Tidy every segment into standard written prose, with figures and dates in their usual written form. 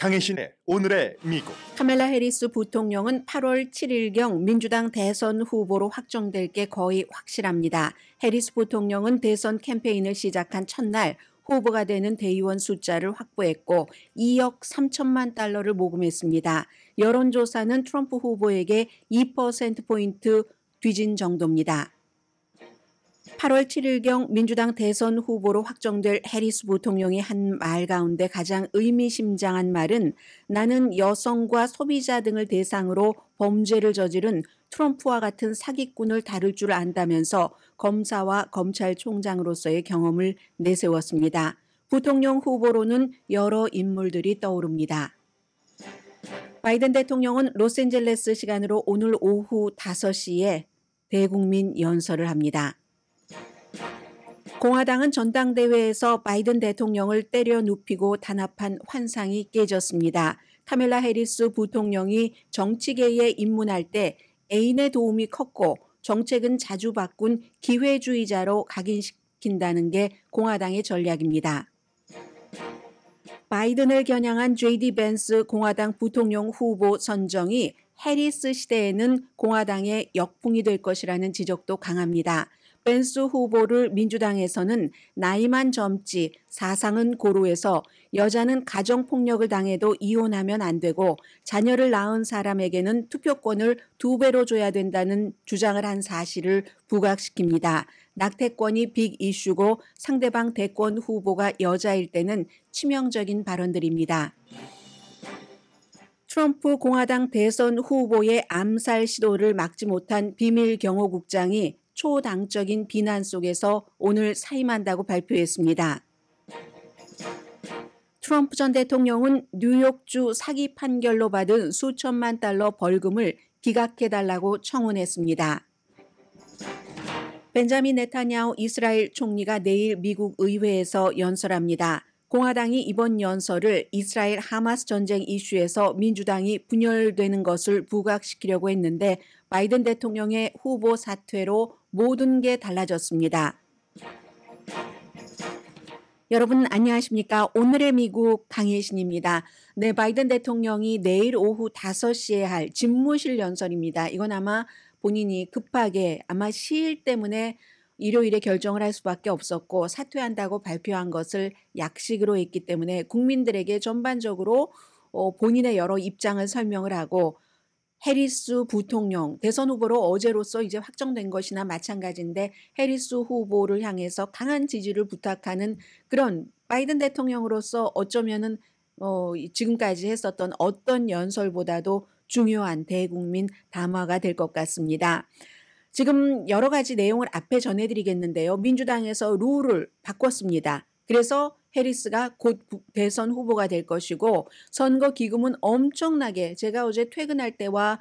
강혜신의 오늘의 미국. 카멜라 해리스 부통령은 8월 7일경 민주당 대선 후보로 확정될 게 거의 확실합니다. 해리스 부통령은 대선 캠페인을 시작한 첫날 후보가 되는 대의원 숫자를 확보했고 2억 3천만 달러를 모금했습니다. 여론조사는 트럼프 후보에게 2%포인트 뒤진 정도입니다. 8월 7일경 민주당 대선 후보로 확정될 해리스 부통령이 한 말 가운데 가장 의미심장한 말은 나는 여성과 소비자 등을 대상으로 범죄를 저지른 트럼프와 같은 사기꾼을 다룰 줄 안다면서 검사와 검찰총장으로서의 경험을 내세웠습니다. 부통령 후보로는 여러 인물들이 떠오릅니다. 바이든 대통령은 로스앤젤레스 시간으로 오늘 오후 5시에 대국민 연설을 합니다. 공화당은 전당대회에서 바이든 대통령을 때려 눕히고 단합한 환상이 깨졌습니다. 카멜라 해리스 부통령이 정치계에 입문할 때 애인의 도움이 컸고 정책은 자주 바꾼 기회주의자로 각인시킨다는 게 공화당의 전략입니다. 바이든을 겨냥한 J.D. 벤스 공화당 부통령 후보 선정이 해리스 시대에는 공화당의 역풍이 될 것이라는 지적도 강합니다. 벤스 후보를 민주당에서는 나이만 젊지 사상은 고루해서 여자는 가정폭력을 당해도 이혼하면 안 되고 자녀를 낳은 사람에게는 투표권을 2배로 줘야 된다는 주장을 한 사실을 부각시킵니다. 낙태권이 빅 이슈고 상대방 대권 후보가 여자일 때는 치명적인 발언들입니다. 트럼프 공화당 대선 후보의 암살 시도를 막지 못한 비밀 경호국장이 초당적인 비난 속에서 오늘 사임한다고 발표했습니다. 트럼프 전 대통령은 뉴욕주 사기 판결로 받은 수천만 달러 벌금을 기각해달라고 청원했습니다. 벤자민 네타냐후 이스라엘 총리가 내일 미국 의회에서 연설합니다. 공화당이 이번 연설을 이스라엘 하마스 전쟁 이슈에서 민주당이 분열되는 것을 부각시키려고 했는데 바이든 대통령의 후보 사퇴로 모든 게 달라졌습니다. 여러분 안녕하십니까? 오늘의 미국 강혜신입니다. 네, 바이든 대통령이 내일 오후 5시에 할 집무실 연설입니다. 이건 아마 본인이 급하게 아마 시일 때문에 일요일에 결정을 할 수밖에 없었고 사퇴한다고 발표한 것을 약식으로 했기 때문에 국민들에게 전반적으로 본인의 여러 입장을 설명을 하고 해리스 부통령 대선 후보로 어제로서 이제 확정된 것이나 마찬가지인데 해리스 후보를 향해서 강한 지지를 부탁하는 그런 바이든 대통령으로서 어쩌면은 지금까지 했었던 어떤 연설보다도 중요한 대국민 담화가 될 것 같습니다. 지금 여러 가지 내용을 앞에 전해드리겠는데요. 민주당에서 룰을 바꿨습니다. 그래서 해리스가 곧 대선 후보가 될 것이고 선거 기금은 엄청나게 제가 어제 퇴근할 때와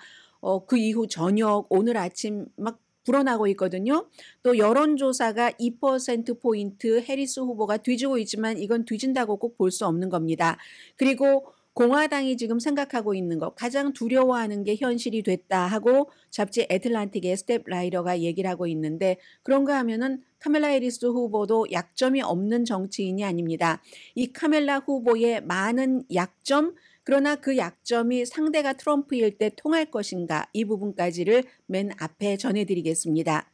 그 이후 저녁 오늘 아침 막 불어나고 있거든요. 또 여론조사가 2%포인트 해리스 후보가 뒤지고 있지만 이건 뒤진다고 꼭 볼 수 없는 겁니다. 그리고 공화당이 지금 생각하고 있는 것 가장 두려워하는 게 현실이 됐다 하고 잡지 애틀란틱의 스텝 라이더가 얘기를 하고 있는데 그런가 하면은 카멜라 해리스 후보도 약점이 없는 정치인이 아닙니다. 이 카멜라 후보의 많은 약점 그러나 그 약점이 상대가 트럼프일 때 통할 것인가 이 부분까지를 맨 앞에 전해드리겠습니다.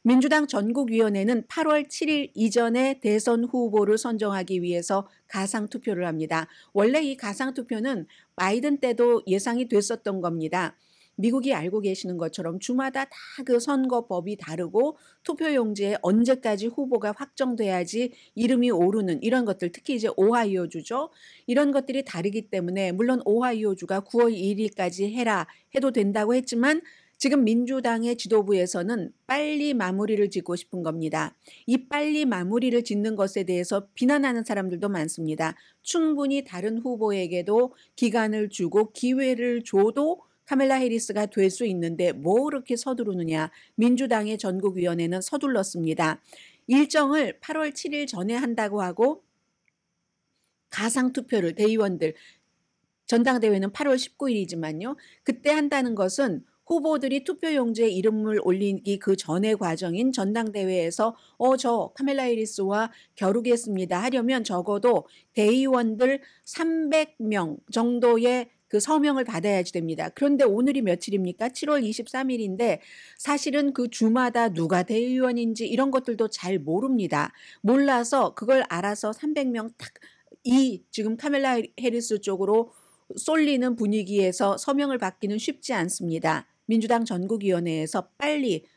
민주당 전국위원회는 8월 7일 이전에 대선 후보를 선정하기 위해서 가상투표를 합니다. 원래 이 가상투표는 바이든 때도 예상이 됐었던 겁니다. 미국이 알고 계시는 것처럼 주마다 다 그 선거법이 다르고 투표용지에 언제까지 후보가 확정돼야지 이름이 오르는 이런 것들 특히 이제 오하이오주죠. 이런 것들이 다르기 때문에 물론 오하이오주가 9월 1일까지 해라 해도 된다고 했지만 지금 민주당의 지도부에서는 빨리 마무리를 짓고 싶은 겁니다. 이 빨리 마무리를 짓는 것에 대해서 비난하는 사람들도 많습니다. 충분히 다른 후보에게도 기간을 주고 기회를 줘도 카멜라 해리스가 될 수 있는데 뭐 그렇게 서두르느냐. 민주당의 전국위원회는 서둘렀습니다. 일정을 8월 7일 전에 한다고 하고 가상투표를 대의원들 전당대회는 8월 19일이지만요. 그때 한다는 것은 후보들이 투표용지에 이름을 올리기 그 전의 과정인 전당대회에서 저 카멜라 해리스와 겨루겠습니다 하려면 적어도 대의원들 300명 정도의 그 서명을 받아야지 됩니다. 그런데 오늘이 며칠입니까? 7월 23일인데 사실은 그 주마다 누가 대의원인지 이런 것들도 잘 모릅니다. 몰라서 그걸 알아서 300명 딱 지금 카멜라 해리스 쪽으로 쏠리는 분위기에서 서명을 받기는 쉽지 않습니다. 민주당 전국위원회에서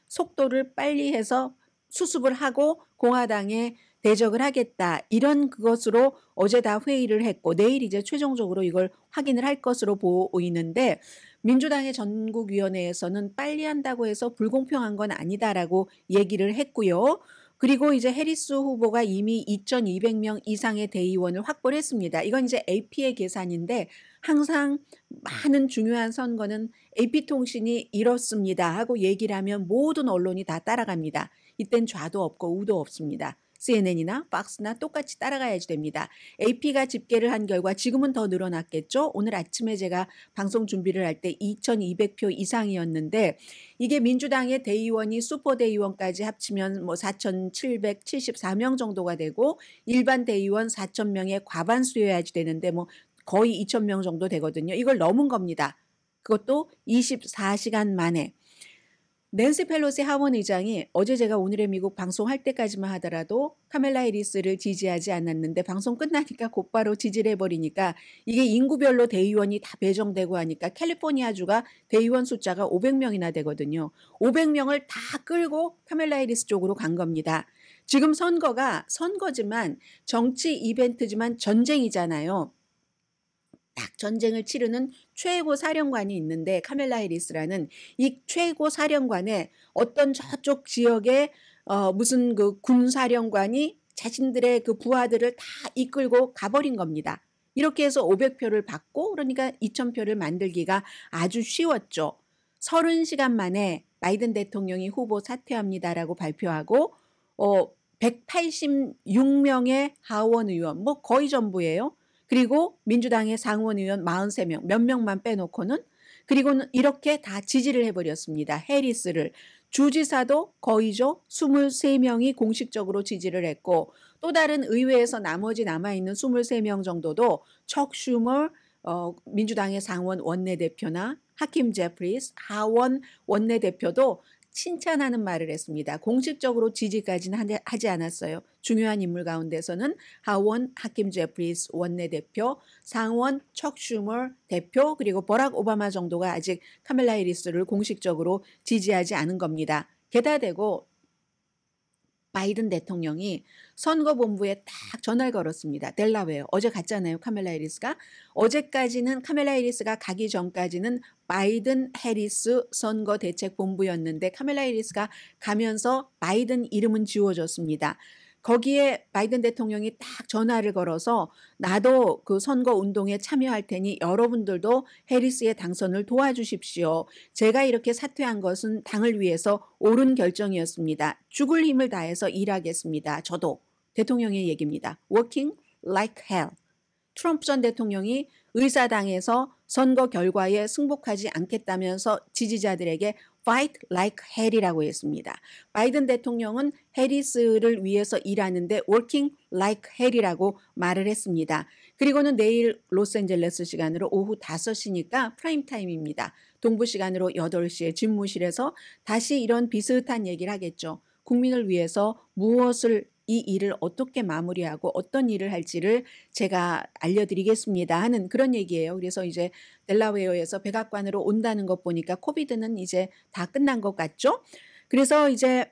속도를 빨리 해서 수습을 하고 공화당에 대적을 하겠다. 이런 그것으로 어제 다 회의를 했고 내일 이제 최종적으로 이걸 확인을 할 것으로 보이는데 민주당의 전국위원회에서는 빨리 한다고 해서 불공평한 건 아니다라고 얘기를 했고요. 그리고 이제 해리스 후보가 이미 2,200명 이상의 대의원을 확보를 했습니다. 이건 이제 AP의 계산인데 항상 많은 중요한 선거는 AP통신이 이렇습니다 하고 얘기를 하면 모든 언론이 다 따라갑니다. 이땐 좌도 없고 우도 없습니다. CNN이나 팍스나 똑같이 따라가야지 됩니다. AP가 집계를 한 결과 지금은 더 늘어났겠죠. 오늘 아침에 제가 방송 준비를 할 때 2,200표 이상이었는데 이게 민주당의 대의원이 슈퍼대의원까지 합치면 뭐 4,774명 정도가 되고 일반 대의원 4,000명의 과반수여야지 되는데 뭐 거의 2,000명 정도 되거든요. 이걸 넘은 겁니다. 그것도 24시간 만에. 낸시 펠로시 하원 의장이 어제 제가 오늘의 미국 방송할 때까지만 하더라도 카멜라 해리스를 지지하지 않았는데 방송 끝나니까 곧바로 지지를 해버리니까 이게 인구별로 대의원이 다 배정되고 하니까 캘리포니아주가 대의원 숫자가 500명이나 되거든요. 500명을 다 끌고 카멜라 해리스 쪽으로 간 겁니다. 지금 선거지만 정치 이벤트지만 전쟁이잖아요. 딱 전쟁을 치르는 최고 사령관이 있는데 카멜라 해리스라는 이 최고 사령관의 어떤 저쪽 지역의 무슨 그 군사령관이 자신들의 그 부하들을 다 이끌고 가버린 겁니다. 이렇게 해서 500표를 받고 그러니까 2,000표를 만들기가 아주 쉬웠죠. 30시간 만에 바이든 대통령이 후보 사퇴합니다라고 발표하고 186명의 하원 의원 뭐 거의 전부예요. 그리고 민주당의 상원 의원 43명, 몇 명만 빼놓고는 그리고는 이렇게 다 지지를 해버렸습니다. 해리스를. 주지사도 거의죠. 23명이 공식적으로 지지를 했고 또 다른 의회에서 나머지 남아있는 23명 정도도 척 슈머 민주당의 상원 원내대표나 하킴 제프리스 하원 원내대표도 칭찬하는 말을 했습니다. 공식적으로 지지까지는 하지 않았어요. 중요한 인물 가운데서는 하원 하킴 제프리스 원내대표, 상원 척 슈머 대표 그리고 버락 오바마 정도가 아직 카멜라 해리스를 공식적으로 지지하지 않은 겁니다. 게다 대고 바이든 대통령이 선거본부에 딱 전화를 걸었습니다. 델라웨어. 어제 갔잖아요. 카멜라 해리스가. 어제까지는 카멜라 해리스가 가기 전까지는 바이든 해리스 선거대책본부였는데 카멜라 해리스가 가면서 바이든 이름은 지워졌습니다. 거기에 바이든 대통령이 딱 전화를 걸어서 나도 그 선거 운동에 참여할 테니 여러분들도 해리스의 당선을 도와주십시오. 제가 이렇게 사퇴한 것은 당을 위해서 옳은 결정이었습니다. 죽을 힘을 다해서 일하겠습니다. 저도. 대통령의 얘기입니다. Working like hell. 트럼프 전 대통령이 의사당에서 선거 결과에 승복하지 않겠다면서 지지자들에게 fight like hell이라고 했습니다. 바이든 대통령은 해리스를 위해서 일하는데 working like hell이라고 말을 했습니다. 그리고는 내일 로스앤젤레스 시간으로 오후 5시니까 프라임타임입니다. 동부 시간으로 8시에 집무실에서 다시 이런 비슷한 얘기를 하겠죠. 국민을 위해서 이 일을 어떻게 마무리하고 어떤 일을 할지를 제가 알려드리겠습니다 하는 그런 얘기예요. 그래서 이제 델라웨어에서 백악관으로 온다는 것 보니까 코비드는 이제 다 끝난 것 같죠. 그래서 이제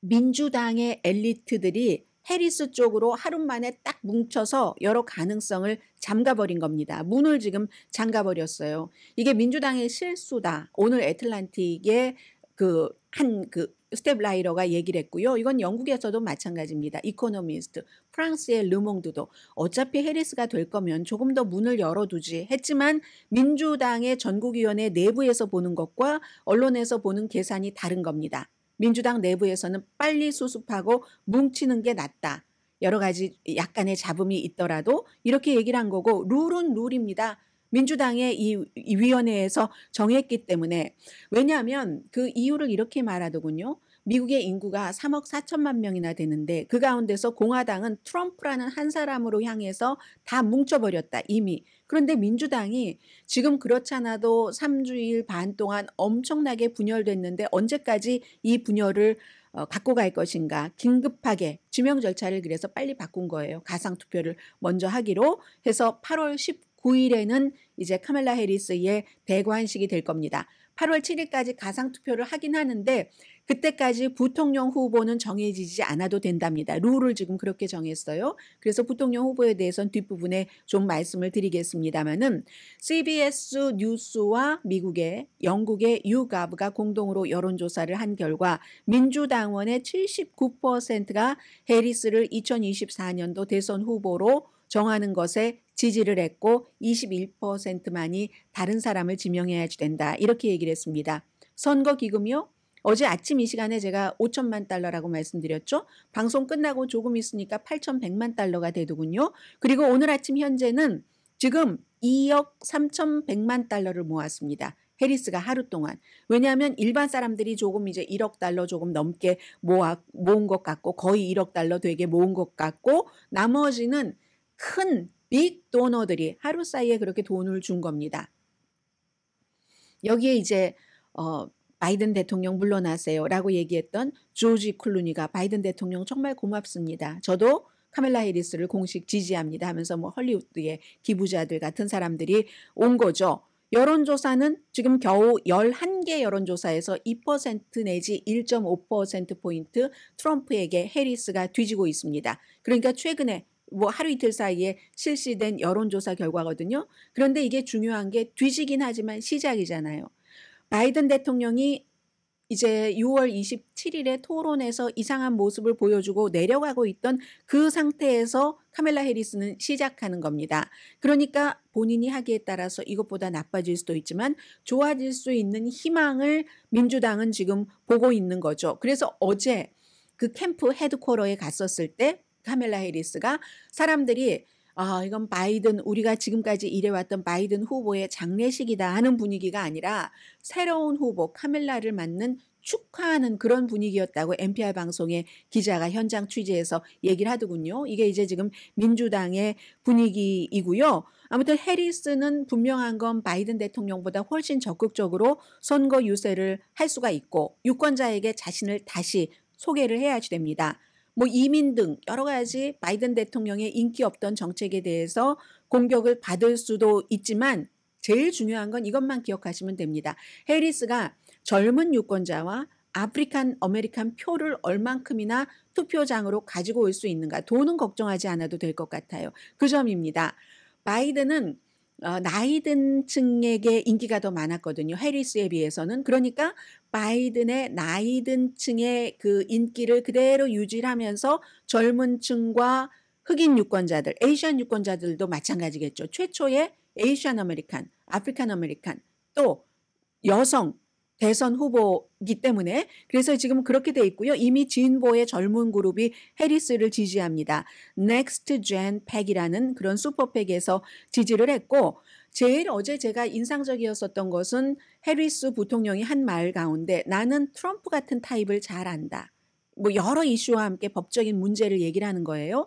민주당의 엘리트들이 해리스 쪽으로 하루 만에 딱 뭉쳐서 여러 가능성을 잠가버린 겁니다. 문을 지금 잠가버렸어요. 이게 민주당의 실수다. 오늘 애틀란틱의 스텝 라이러가 얘기를 했고요. 이건 영국에서도 마찬가지입니다. 이코노미스트, 프랑스의 르몽드도 어차피 해리스가 될 거면 조금 더 문을 열어두지 했지만 민주당의 전국위원회 내부에서 보는 것과 언론에서 보는 계산이 다른 겁니다. 민주당 내부에서는 빨리 수습하고 뭉치는 게 낫다. 여러 가지 약간의 잡음이 있더라도 이렇게 얘기를 한 거고 룰은 룰입니다. 민주당의 이 위원회에서 정했기 때문에 왜냐하면 그 이유를 이렇게 말하더군요. 미국의 인구가 3억 4천만 명이나 되는데 그 가운데서 공화당은 트럼프라는 한 사람으로 향해서 다 뭉쳐버렸다 이미. 그런데 민주당이 지금 그렇지 않아도 3주일 반 동안 엄청나게 분열됐는데 언제까지 이 분열을 갖고 갈 것인가 긴급하게 지명 절차를 그래서 빨리 바꾼 거예요. 가상투표를 먼저 하기로 해서 8월 19일에는 이제 카멜라 해리스의 대관식이 될 겁니다. 8월 7일까지 가상투표를 하긴 하는데 그때까지 부통령 후보는 정해지지 않아도 된답니다. 룰을 지금 그렇게 정했어요. 그래서 부통령 후보에 대해서는 뒷부분에 좀 말씀을 드리겠습니다만은 CBS 뉴스와 영국의 YouGov가 공동으로 여론조사를 한 결과 민주당원의 79%가 해리스를 2024년도 대선 후보로 정하는 것에 지지를 했고 21%만이 다른 사람을 지명해야지 된다. 이렇게 얘기를 했습니다. 선거기금이요? 어제 아침 이 시간에 제가 5천만 달러라고 말씀드렸죠. 방송 끝나고 조금 있으니까 8,100만 달러가 되더군요. 그리고 오늘 아침 현재는 지금 2억 3,100만 달러를 모았습니다. 해리스가 하루 동안. 왜냐하면 일반 사람들이 조금 이제 1억 달러 조금 넘게 모은 것 같고 거의 1억 달러 되게 모은 것 같고 나머지는 큰 빅 도너들이 하루 사이에 그렇게 돈을 준 겁니다. 여기에 이제 바이든 대통령 물러나세요라고 얘기했던 조지 클루니가 바이든 대통령 정말 고맙습니다. 저도 카멜라 해리스를 공식 지지합니다 하면서 뭐 헐리우드의 기부자들 같은 사람들이 온 거죠. 여론조사는 지금 겨우 11개 여론조사에서 2% 내지 1.5%포인트 트럼프에게 해리스가 뒤지고 있습니다. 그러니까 최근에 뭐 하루 이틀 사이에 실시된 여론조사 결과거든요. 그런데 이게 중요한 게 뒤지긴 하지만 시작이잖아요. 바이든 대통령이 이제 6월 27일에 토론에서 이상한 모습을 보여주고 내려가고 있던 그 상태에서 카멜라 해리스는 시작하는 겁니다. 그러니까 본인이 하기에 따라서 이것보다 나빠질 수도 있지만 좋아질 수 있는 희망을 민주당은 지금 보고 있는 거죠. 그래서 어제 그 캠프 헤드쿼터에 갔었을 때 카멜라 해리스가 사람들이 이건 바이든 우리가 지금까지 일해왔던 바이든 후보의 장례식이다 하는 분위기가 아니라 새로운 후보 카멜라를 맞는 축하하는 그런 분위기였다고 NPR 방송의 기자가 현장 취재해서 얘기를 하더군요. 이게 이제 지금 민주당의 분위기이고요. 아무튼 해리스는 분명한 건 바이든 대통령보다 훨씬 적극적으로 선거 유세를 할 수가 있고 유권자에게 자신을 다시 소개를 해야지 됩니다. 뭐 이민 등 여러 가지 바이든 대통령의 인기 없던 정책에 대해서 공격을 받을 수도 있지만 제일 중요한 건 이것만 기억하시면 됩니다. 해리스가 젊은 유권자와 아프리칸 아메리칸 표를 얼만큼이나 투표장으로 가지고 올 수 있는가. 돈은 걱정하지 않아도 될 것 같아요. 그 점입니다. 바이든은 나이든 층에게 인기가 더 많았거든요. 해리스에 비해서는. 그러니까 바이든의 나이든 층의 그 인기를 그대로 유지하면서 젊은 층과 흑인 유권자들, 에이시안 유권자들도 마찬가지겠죠. 최초의 에이시안 아메리칸, 아프리칸 아메리칸, 또 여성 대선 후보이기 때문에 그래서 지금 그렇게 돼 있고요. 이미 진보의 젊은 그룹이 해리스를 지지합니다. Next Gen PAC이라는 그런 슈퍼팩에서 지지를 했고 제일 어제 제가 인상적이었었던 것은 해리스 부통령이 한 말 가운데 나는 트럼프 같은 타입을 잘 안다. 뭐 여러 이슈와 함께 법적인 문제를 얘기를 하는 거예요.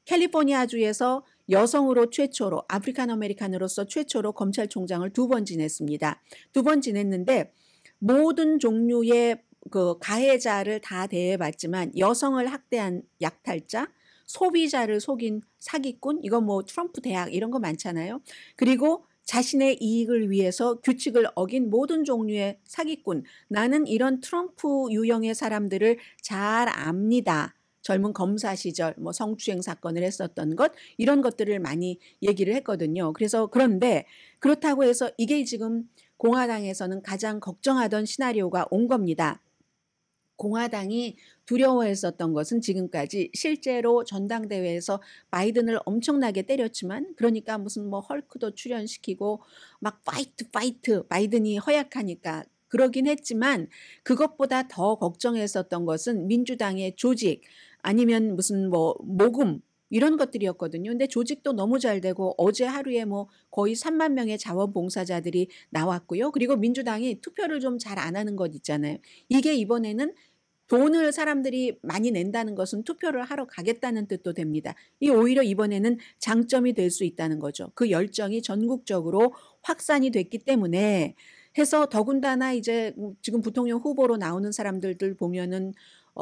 캘리포니아주에서 여성으로 최초로 아프리칸 아메리칸으로서 최초로 검찰총장을 2번 지냈습니다. 2번 지냈는데 모든 종류의 그 가해자를 다 대해봤지만 여성을 학대한 약탈자, 소비자를 속인 사기꾼, 이거 뭐 트럼프 대학 이런 거 많잖아요. 그리고 자신의 이익을 위해서 규칙을 어긴 모든 종류의 사기꾼. 나는 이런 트럼프 유형의 사람들을 잘 압니다. 젊은 검사 시절 뭐 성추행 사건을 했었던 것 이런 것들을 많이 얘기를 했거든요. 그래서 그런데 그렇다고 해서 이게 지금 공화당에서는 가장 걱정하던 시나리오가 온 겁니다. 공화당이 두려워했었던 것은 지금까지 실제로 전당대회에서 바이든을 엄청나게 때렸지만 그러니까 무슨 뭐 헐크도 출연시키고 막 파이트 바이든이 허약하니까 그러긴 했지만 그것보다 더 걱정했었던 것은 민주당의 조직 아니면 무슨 뭐 모금 이런 것들이었거든요. 근데 조직도 너무 잘 되고 어제 하루에 뭐 거의 3만 명의 자원봉사자들이 나왔고요. 그리고 민주당이 투표를 좀 잘 안 하는 것 있잖아요. 이게 이번에는 돈을 사람들이 많이 낸다는 것은 투표를 하러 가겠다는 뜻도 됩니다. 이 오히려 이번에는 장점이 될 수 있다는 거죠. 그 열정이 전국적으로 확산이 됐기 때문에 해서 더군다나 이제 지금 부통령 후보로 나오는 사람들들 보면은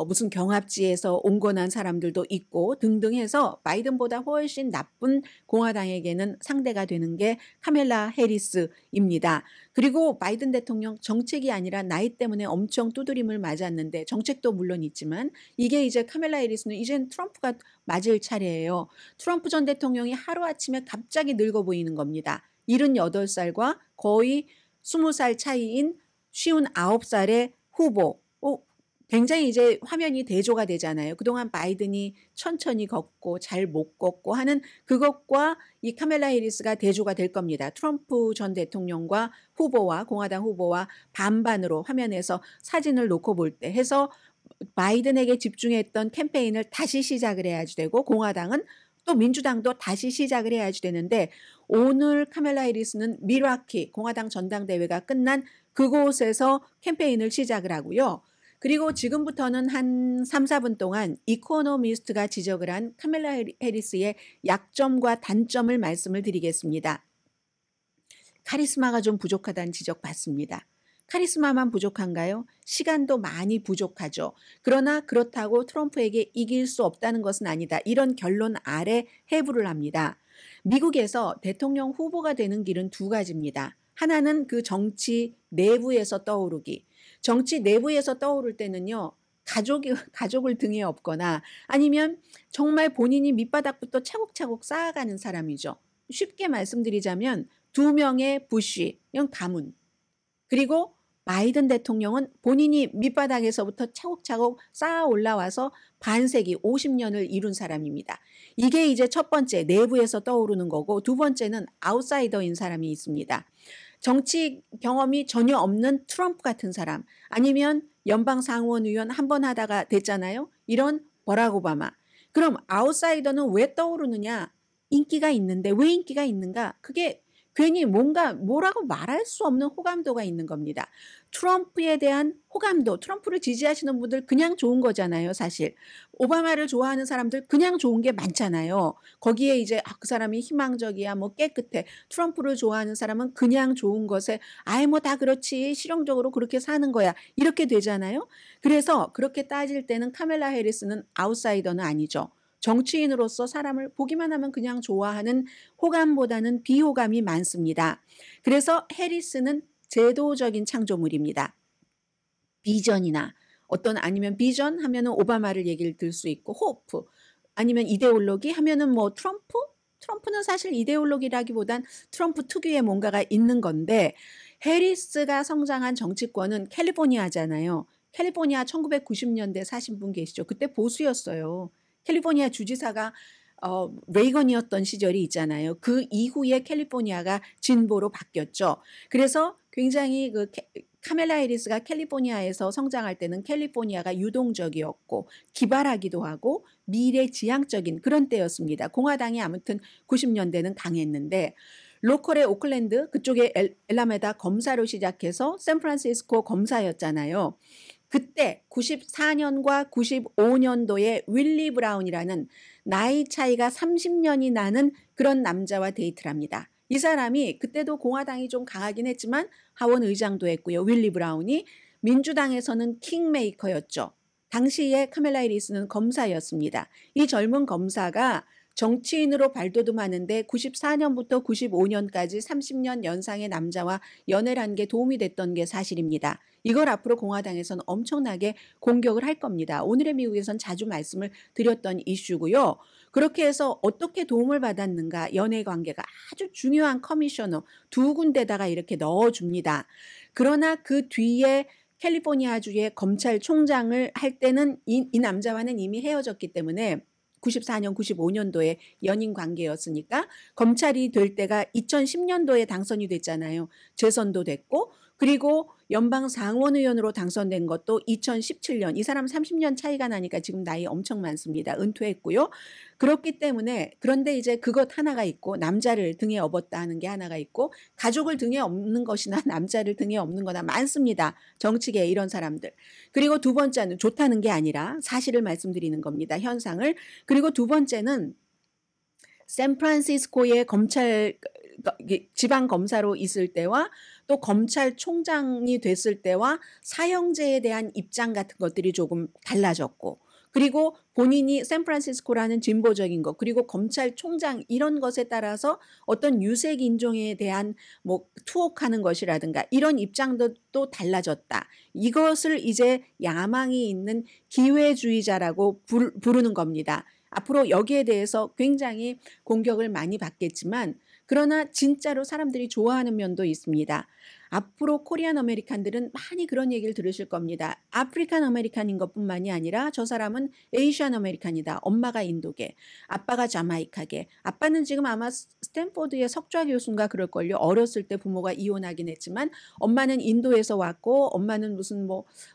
무슨 경합지에서 온건한 사람들도 있고 등등 해서 바이든보다 훨씬 나쁜 공화당에게는 상대가 되는 게 카멜라 해리스입니다. 그리고 바이든 대통령 정책이 아니라 나이 때문에 엄청 두드림을 맞았는데 정책도 물론 있지만 이게 이제 카멜라 해리스는 이젠 트럼프가 맞을 차례예요. 트럼프 전 대통령이 하루아침에 갑자기 늙어 보이는 겁니다. 78살과 거의 20살 차이인 59살의 후보. 굉장히 이제 화면이 대조가 되잖아요. 그동안 바이든이 천천히 걷고 잘 못 걷고 하는 그것과 이 카멜라 해리스가 대조가 될 겁니다. 트럼프 전 대통령과 후보와 공화당 후보와 반반으로 화면에서 사진을 놓고 볼 때 해서 바이든에게 집중했던 캠페인을 다시 시작을 해야지 되고 공화당은 또 민주당도 다시 시작을 해야지 되는데 오늘 카멜라 해리스는 밀와키 공화당 전당대회가 끝난 그곳에서 캠페인을 시작을 하고요. 그리고 지금부터는 한 3, 4분 동안 이코노미스트가 지적을 한 카멜라 해리스의 약점과 단점을 말씀을 드리겠습니다. 카리스마가 좀 부족하다는 지적 받습니다. 카리스마만 부족한가요? 시간도 많이 부족하죠. 그러나 그렇다고 트럼프에게 이길 수 없다는 것은 아니다. 이런 결론 아래 해부를 합니다. 미국에서 대통령 후보가 되는 길은 두 가지입니다. 하나는 그 정치 내부에서 떠오르기. 정치 내부에서 떠오를 때는요. 가족을 등에 업거나 아니면 정말 본인이 밑바닥부터 차곡차곡 쌓아가는 사람이죠. 쉽게 말씀드리자면 2명의 부시, 이건 가문. 그리고 바이든 대통령은 본인이 밑바닥에서부터 차곡차곡 쌓아 올라와서 반세기 50년을 이룬 사람입니다. 이게 이제 첫 번째 내부에서 떠오르는 거고 두 번째는 아웃사이더인 사람이 있습니다. 정치 경험이 전혀 없는 트럼프 같은 사람 아니면 연방 상원 의원 한 번 하다가 됐잖아요. 이런 버락 오바마. 그럼 아웃사이더는 왜 떠오르느냐? 인기가 있는데 왜 인기가 있는가? 그게 괜히 뭐라고 말할 수 없는 호감도가 있는 겁니다. 트럼프에 대한 호감도, 트럼프를 지지하시는 분들 그냥 좋은 거잖아요, 사실. 오바마를 좋아하는 사람들 그냥 좋은 게 많잖아요. 거기에 이제 그 사람이 희망적이야, 뭐 깨끗해. 트럼프를 좋아하는 사람은 그냥 좋은 것에 아예 뭐 다 그렇지, 실용적으로 그렇게 사는 거야. 이렇게 되잖아요. 그래서 그렇게 따질 때는 카멜라 해리스는 아웃사이더는 아니죠. 정치인으로서 사람을 보기만 하면 그냥 좋아하는 호감보다는 비호감이 많습니다. 그래서 해리스는 제도적인 창조물입니다. 비전이나 아니면 비전 하면은 오바마를 얘기를 들 수 있고 호프 아니면 이데올로기 하면은 뭐 트럼프는 사실 이데올로기라기보단 트럼프 특유의 뭔가가 있는 건데 해리스가 성장한 정치권은 캘리포니아잖아요. 캘리포니아 1990년대 사신 분 계시죠? 그때 보수였어요. 캘리포니아 주지사가 레이건이었던 시절이 있잖아요. 그 이후에 캘리포니아가 진보로 바뀌었죠. 그래서 굉장히 카멜라 해리스가 캘리포니아에서 성장할 때는 캘리포니아가 유동적이었고 기발하기도 하고 미래지향적인 그런 때였습니다. 공화당이 아무튼 90년대는 강했는데 로컬의 오클랜드 그쪽에 엘라메다 검사로 시작해서 샌프란시스코 검사였잖아요. 그때 94년과 95년도에 윌리 브라운이라는 나이 차이가 30년이 나는 그런 남자와 데이트를 합니다. 이 사람이 그때도 공화당이 좀 강하긴 했지만 하원 의장도 했고요. 윌리 브라운이 민주당에서는 킹메이커였죠. 당시에 카멜라 해리스는 검사였습니다. 이 젊은 검사가 정치인으로 발돋움하는데 94년부터 95년까지 30년 연상의 남자와 연애를 한 게 도움이 됐던 게 사실입니다. 이걸 앞으로 공화당에서는 엄청나게 공격을 할 겁니다. 오늘의 미국에선 자주 말씀을 드렸던 이슈고요. 그렇게 해서 어떻게 도움을 받았는가 연애 관계가 아주 중요한 커미셔너 두 군데다가 이렇게 넣어줍니다. 그러나 그 뒤에 캘리포니아주의 검찰총장을 할 때는 이 남자와는 이미 헤어졌기 때문에 94년, 95년도에 연인 관계였으니까 검찰이 될 때가 2010년도에 당선이 됐잖아요. 재선도 됐고 그리고 연방 상원의원으로 당선된 것도 2017년. 이 사람 30년 차이가 나니까 지금 나이 엄청 많습니다. 은퇴했고요. 그렇기 때문에 그런데 이제 그것 하나가 있고 남자를 등에 업었다 하는 게 하나가 있고 가족을 등에 업는 것이나 남자를 등에 업는 거나 많습니다. 정치계에 이런 사람들. 그리고 두 번째는 좋다는 게 아니라 사실을 말씀드리는 겁니다. 현상을. 그리고 두 번째는 샌프란시스코의 지방 검사로 있을 때와 또 검찰총장이 됐을 때와 사형제에 대한 입장 같은 것들이 조금 달라졌고 그리고 본인이 샌프란시스코라는 진보적인 것 그리고 검찰총장 이런 것에 따라서 어떤 유색 인종에 대한 뭐 투옥하는 것이라든가 이런 입장도 또 달라졌다. 이것을 이제 야망이 있는 기회주의자라고 부르는 겁니다. 앞으로 여기에 대해서 굉장히 공격을 많이 받겠지만 그러나 진짜로 사람들이 좋아하는 면도 있습니다. 앞으로 코리안 아메리칸들은 많이 그런 얘기를 들으실 겁니다. 아프리칸 아메리칸인 것뿐만이 아니라 저 사람은 에이시안 아메리칸이다. 엄마가 인도계, 아빠가 자마이카계. 아빠는 지금 아마 스탠포드의 석좌 교수인가 그럴걸요. 어렸을 때 부모가 이혼하긴 했지만 엄마는 인도에서 왔고 엄마는 무슨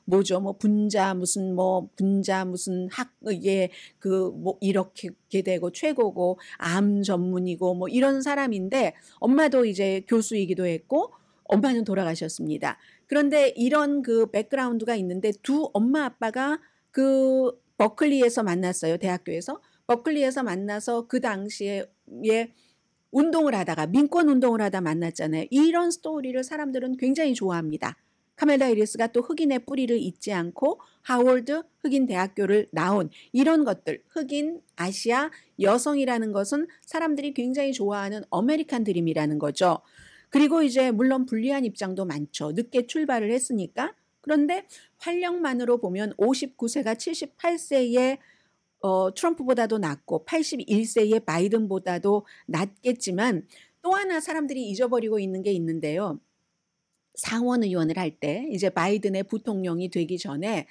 뭐죠? 분자 무슨 학예 이렇게 되고 최고고 암 전문이고 이런 사람인데 엄마도 이제 교수이기도 했고 엄마는 돌아가셨습니다. 그런데 이런 그 백그라운드가 있는데 두 엄마 아빠가 그 버클리에서 만났어요. 대학교에서. 버클리에서 만나서 그 당시에 운동을 하다가 민권 운동을 하다 만났잖아요. 이런 스토리를 사람들은 굉장히 좋아합니다. 카멜라 해리스가 또 흑인의 뿌리를 잊지 않고 하워드 흑인 대학교를 나온 이런 것들 흑인 아시아 여성이라는 것은 사람들이 굉장히 좋아하는 아메리칸 드림이라는 거죠. 그리고 이제 물론 불리한 입장도 많죠. 늦게 출발을 했으니까. 그런데 활력만으로 보면 59세가 78세의 트럼프보다도 낮고 81세의 바이든보다도 낮겠지만 또 하나 사람들이 잊어버리고 있는 게 있는데요. 상원 의원을 할 때 이제 바이든의 부통령이 되기 전에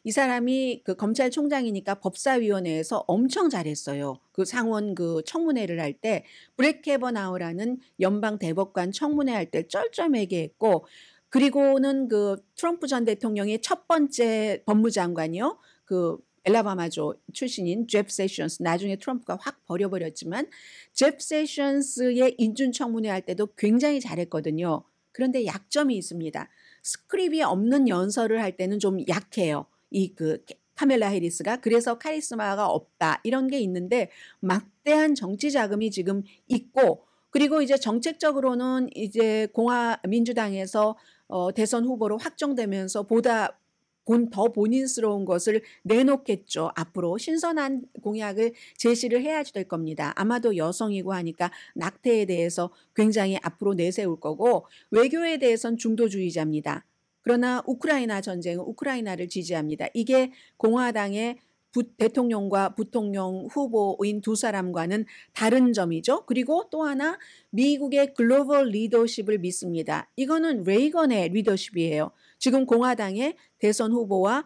이 사람이 그 검찰총장이니까 법사위원회에서 엄청 잘했어요. 그 상원 그 청문회를 할 때 브렛 캐버나우라는 연방 대법관 청문회 할 때 쩔쩔매게 했고 그리고는 그 트럼프 전 대통령의 첫 번째 법무장관이요. 그 엘라바마주 출신인 잽 세션스 나중에 트럼프가 확 버려버렸지만 잽 세션스의 인준 청문회 할 때도 굉장히 잘했거든요. 그런데 약점이 있습니다. 스크립이 없는 연설을 할 때는 좀 약해요. 카멜라 해리스가 그래서 카리스마가 없다 이런 게 있는데 막대한 정치 자금이 지금 있고 그리고 이제 정책적으로는 이제 민주당에서 대선 후보로 확정되면서 보다 더 본인스러운 것을 내놓겠죠. 앞으로 신선한 공약을 제시를 해야지 될 겁니다. 아마도 여성이고 하니까 낙태에 대해서 굉장히 앞으로 내세울 거고 외교에 대해서는 중도주의자입니다. 그러나 우크라이나 전쟁은 우크라이나를 지지합니다. 이게 공화당의 대통령과 부통령 후보인 두 사람과는 다른 점이죠. 그리고 또 하나 미국의 글로벌 리더십을 믿습니다. 이거는 레이건의 리더십이에요. 지금 공화당의 대선 후보와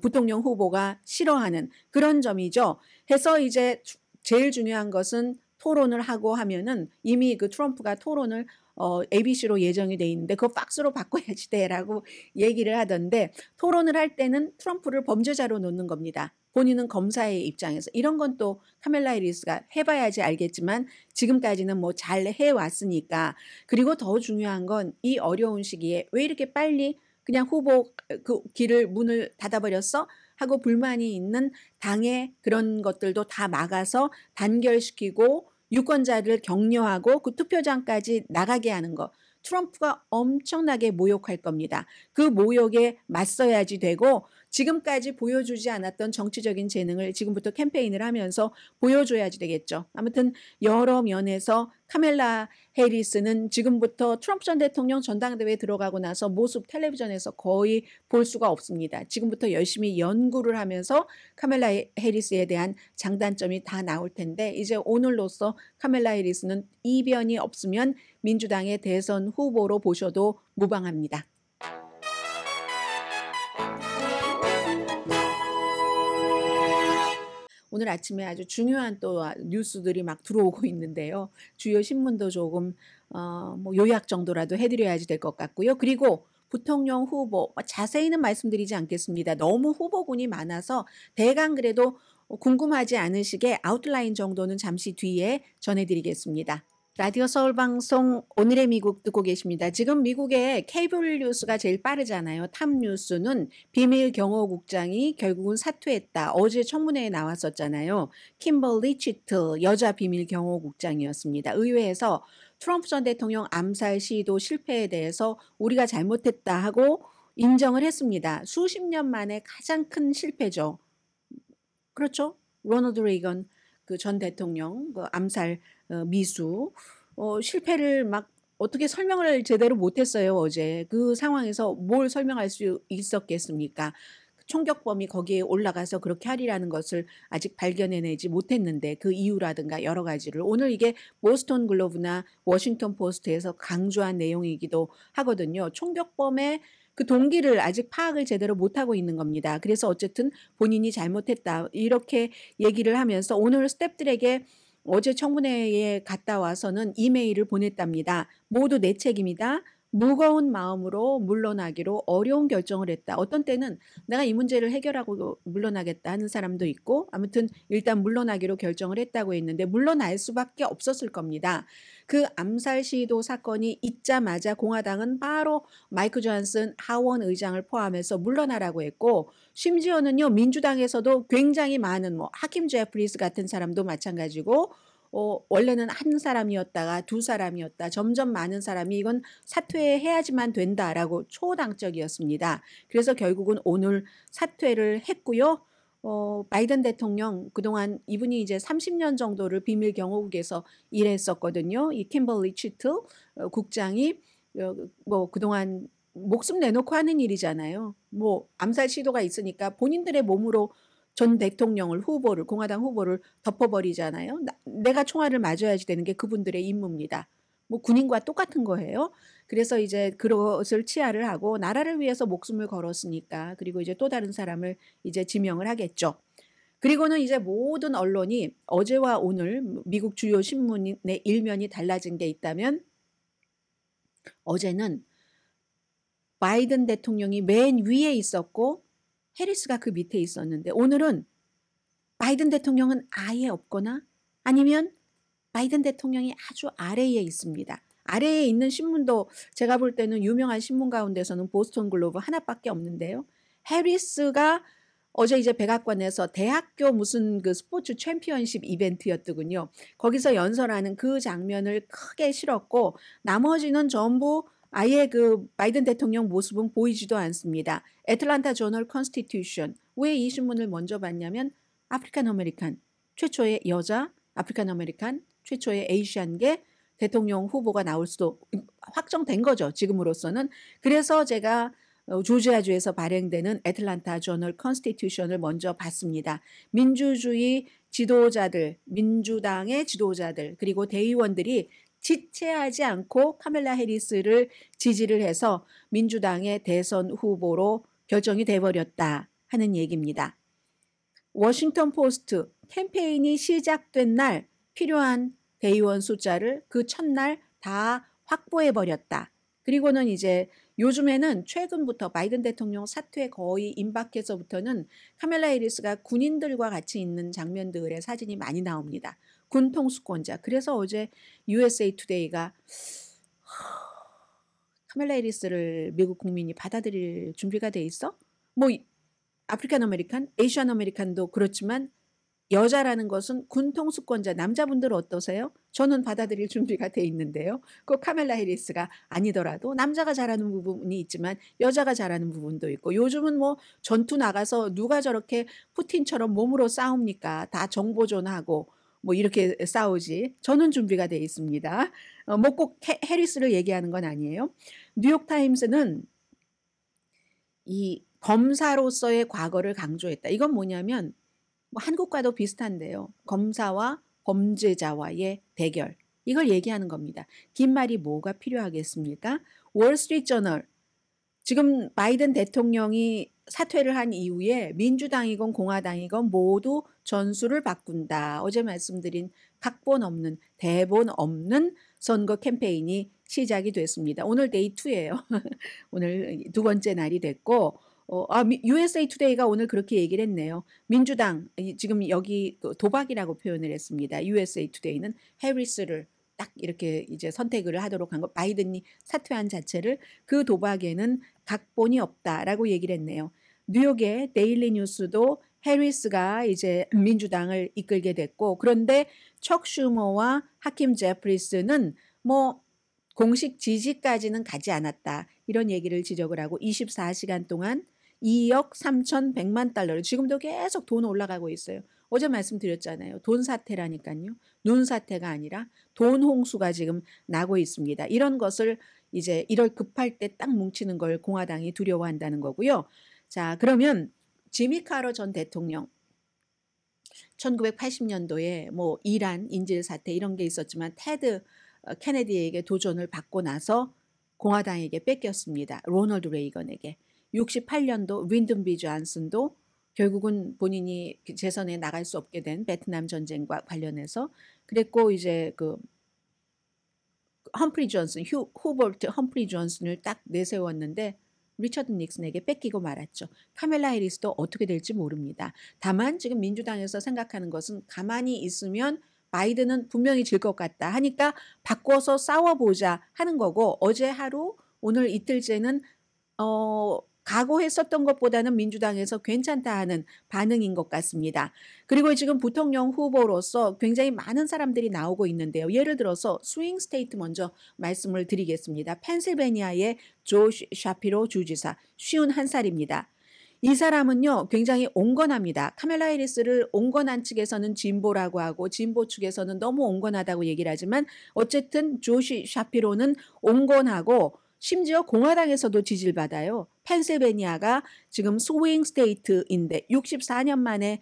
부통령 후보가 싫어하는 그런 점이죠. 해서 이제 제일 중요한 것은 토론을 하고 하면은 이미 그 트럼프가 토론을 ABC로 예정이 돼 있는데 그거 팍스로 바꿔야지 돼라고 얘기를 하던데 토론을 할 때는 트럼프를 범죄자로 놓는 겁니다. 본인은 검사의 입장에서 이런 건 또 카멜라 해리스가 해봐야지 알겠지만 지금까지는 뭐 잘 해왔으니까 그리고 더 중요한 건 이 어려운 시기에 왜 이렇게 빨리 그냥 후보 그 문을 닫아버렸어? 하고 불만이 있는 당의 그런 것들도 다 막아서 단결시키고 유권자를 격려하고 그 투표장까지 나가게 하는 거. 트럼프가 엄청나게 모욕할 겁니다. 그 모욕에 맞서야지 되고 지금까지 보여주지 않았던 정치적인 재능을 지금부터 캠페인을 하면서 보여줘야지 되겠죠. 아무튼 여러 면에서 카멜라 해리스는 지금부터 트럼프 전 대통령 전당대회에 들어가고 나서 모습 텔레비전에서 거의 볼 수가 없습니다. 지금부터 열심히 연구를 하면서 카멜라 해리스에 대한 장단점이 다 나올 텐데 이제 오늘로써 카멜라 해리스는 이변이 없으면 민주당의 대선 후보로 보셔도 무방합니다. 오늘 아침에 아주 중요한 또 뉴스들이 막 들어오고 있는데요. 주요 신문도 조금 요약 정도라도 해드려야지 될 것 같고요. 그리고 부통령 후보 자세히는 말씀드리지 않겠습니다. 너무 후보군이 많아서 대강 그래도 궁금하지 않으시게 아웃라인 정도는 잠시 뒤에 전해드리겠습니다. 라디오 서울 방송 오늘의 미국 듣고 계십니다. 지금 미국의 케이블 뉴스가 제일 빠르잖아요. 탑 뉴스는 비밀 경호국장이 결국은 사퇴했다. 어제 청문회에 나왔었잖아요. 킴벌리 치트 여자 비밀 경호국장이었습니다. 의회에서 트럼프 전 대통령 암살 시도 실패에 대해서 우리가 잘못했다 하고 인정을 했습니다. 수십 년 만에 가장 큰 실패죠. 그렇죠? 로널드 레이건 그 전 대통령 그 암살 미수 실패를 막 어떻게 설명을 제대로 못했어요. 어제 그 상황에서 뭘 설명할 수 있었겠습니까? 총격범이 거기에 올라가서 그렇게 하리라는 것을 아직 발견해내지 못했는데 그 이유라든가 여러 가지를 오늘 이게 보스턴 글로브나 워싱턴 포스트에서 강조한 내용이기도 하거든요. 총격범의 그 동기를 아직 파악을 제대로 못하고 있는 겁니다. 그래서 어쨌든 본인이 잘못했다 이렇게 얘기를 하면서 오늘 스태프들에게 어제 청문회에 갔다 와서는 이메일을 보냈답니다. 모두 내 책임이다. 무거운 마음으로 물러나기로 어려운 결정을 했다. 어떤 때는 내가 이 문제를 해결하고 물러나겠다 하는 사람도 있고 아무튼 일단 물러나기로 결정을 했다고 했는데 물러날 수밖에 없었을 겁니다. 그 암살 시도 사건이 있자마자 공화당은 바로 마이크 존슨 하원 의장을 포함해서 물러나라고 했고 심지어는요 민주당에서도 굉장히 많은 하킴 제프리스 같은 사람도 마찬가지고 원래는 한 사람이었다가 두 사람이었다. 점점 많은 사람이 이건 사퇴해야지만 된다라고 초당적이었습니다. 그래서 결국은 오늘 사퇴를 했고요. 바이든 대통령 그동안 이분이 이제 30년 정도를 비밀 경호국에서 일했었거든요. 이 킴벌리 치트 국장이 그동안 목숨 내놓고 하는 일이잖아요. 암살 시도가 있으니까 본인들의 몸으로 전 대통령을 후보를 공화당 후보를 덮어버리잖아요. 내가 총알을 맞아야지 되는 게 그분들의 임무입니다. 군인과 똑같은 거예요. 그래서 이제 그것을 치하를 하고 나라를 위해서 목숨을 걸었으니까 그리고 이제 또 다른 사람을 이제 지명을 하겠죠. 그리고는 이제 모든 언론이 어제와 오늘 미국 주요 신문의 일면이 달라진 게 있다면 어제는 바이든 대통령이 맨 위에 있었고 해리스가 그 밑에 있었는데 오늘은 바이든 대통령은 아예 없거나 아니면 바이든 대통령이 아주 아래에 있습니다. 아래에 있는 신문도 제가 볼 때는 유명한 신문 가운데서는 보스턴 글로브 하나밖에 없는데요. 해리스가 어제 이제 백악관에서 대학교 무슨 그 스포츠 챔피언십 이벤트였더군요. 거기서 연설하는 그 장면을 크게 실었고 나머지는 전부 아예 그 바이든 대통령 모습은 보이지도 않습니다. 애틀란타 저널 컨스티튜션. 왜 이 신문을 먼저 봤냐면 아프리칸 아메리칸 최초의 여자 아프리칸 아메리칸 최초의 에이시안계 대통령 후보가 나올 수도 확정된 거죠. 지금으로서는. 그래서 제가 조지아주에서 발행되는 애틀란타 저널 컨스티튜션을 먼저 봤습니다. 민주주의 지도자들, 민주당의 지도자들 그리고 대의원들이 지체하지 않고 카멜라 해리스를 지지를 해서 민주당의 대선 후보로 결정이 돼버렸다 하는 얘기입니다. 워싱턴 포스트 캠페인이 시작된 날 필요한 대의원 숫자를 그 첫날 다 확보해버렸다. 그리고는 이제 요즘에는 최근부터 바이든 대통령 사퇴 거의 임박해서부터는 카멜라 해리스가 군인들과 같이 있는 장면들의 사진이 많이 나옵니다. 군 통수권자. 그래서 어제 USA 투데이가 카멜라 해리스를 미국 국민이 받아들일 준비가 돼 있어? 아프리칸 아메리칸, 에이시안 아메리칸도 그렇지만 여자라는 것은 군 통수권자 남자분들 어떠세요? 저는 받아들일 준비가 돼 있는데요. 꼭 카멜라 해리스가 아니더라도 남자가 잘하는 부분이 있지만 여자가 잘하는 부분도 있고 요즘은 전투 나가서 누가 저렇게 푸틴처럼 몸으로 싸웁니까? 다 정보전하고 이렇게 싸우지. 저는 준비가 돼 있습니다. 꼭 해리스를 얘기하는 건 아니에요. 뉴욕타임스는 이 검사로서의 과거를 강조했다. 이건 뭐냐면 한국과도 비슷한데요. 검사와 범죄자와의 대결. 이걸 얘기하는 겁니다. 긴 말이 뭐가 필요하겠습니까? 월스트리트저널. 지금 바이든 대통령이 사퇴를 한 이후에 민주당이건 공화당이건 모두 전술을 바꾼다. 어제 말씀드린 각본 없는 대본 없는 선거 캠페인이 시작이 됐습니다. 오늘 데이 2예요. 오늘 두 번째 날이 됐고 USA 투데이가 오늘 그렇게 얘기를 했네요. 민주당 지금 여기 도박이라고 표현을 했습니다. USA 투데이는 해리스를 딱 이렇게 이제 선택을 하도록 한 거, 바이든이 사퇴한 자체를 그 도박에는 각본이 없다라고 얘기를 했네요. 뉴욕의 데일리 뉴스도 해리스가 이제 민주당을 이끌게 됐고, 그런데 척 슈머와 하킴 제프리스는 뭐 공식 지지까지는 가지 않았다, 이런 얘기를 지적을 하고 24시간 동안 2억 3,100만 달러를 지금도 계속 돈 올라가고 있어요. 어제 말씀드렸잖아요. 돈 사태라니까요. 눈 사태가 아니라 돈 홍수가 지금 나고 있습니다. 이런 것을 이제 1월 급할 때 딱 뭉치는 걸 공화당이 두려워한다는 거고요. 자, 그러면 지미 카러 전 대통령 1980년도에 뭐 이란 인질 사태 이런 게 있었지만 테드 케네디에게 도전을 받고 나서 공화당에게 뺏겼습니다. 로널드 레이건에게. 68년도 윈든 B 존슨도 결국은 본인이 재선에 나갈 수 없게 된 베트남 전쟁과 관련해서 그랬고, 이제 그 험프리 존슨, 후보트 험프리 존슨을 딱 내세웠는데 리처드 닉슨에게 뺏기고 말았죠. 카멜라 해리스도 어떻게 될지 모릅니다. 다만 지금 민주당에서 생각하는 것은 가만히 있으면 바이든은 분명히 질 것 같다 하니까 바꿔서 싸워보자 하는 거고, 어제 하루 오늘 이틀째는 각오했었던 것보다는 민주당에서 괜찮다 하는 반응인 것 같습니다. 그리고 지금 부통령 후보로서 굉장히 많은 사람들이 나오고 있는데요. 예를 들어서 스윙 스테이트 먼저 말씀을 드리겠습니다. 펜실베니아의 조 샤피로 주지사 51살입니다. 이 사람은요 굉장히 온건합니다. 카멜라 해리스를 온건한 측에서는 진보라고 하고 진보 측에서는 너무 온건하다고 얘기를 하지만 어쨌든 조시 샤피로는 온건하고 심지어 공화당에서도 지지를 받아요. 펜실베니아가 지금 스윙 스테이트인데 64년 만에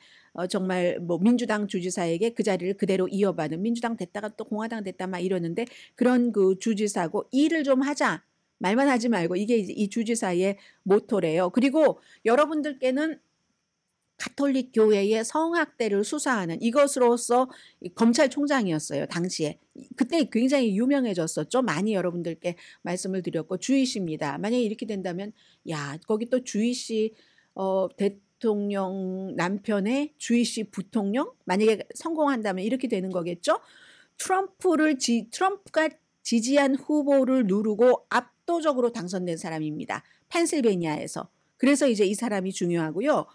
정말 뭐 민주당 주지사에게 그 자리를 그대로 이어받은, 민주당 됐다가 또 공화당 됐다 막 이러는데 그런 그 주지사고, 일을 좀 하자, 말만 하지 말고, 이게 이 주지사의 모토래요. 그리고 여러분들께는 가톨릭 교회의 성학대를 수사하는 이것으로서 검찰총장이었어요. 당시에. 그때 굉장히 유명해졌었죠. 많이 여러분들께 말씀을 드렸고, 주이씨입니다. 만약에 이렇게 된다면 야, 거기 또 주이씨 대통령 남편의 주이씨 부통령? 만약에 성공한다면 이렇게 되는 거겠죠. 트럼프가 지지한 후보를 누르고 압도적으로 당선된 사람입니다. 펜실베니아에서. 그래서 이제 이 사람이 중요하고요.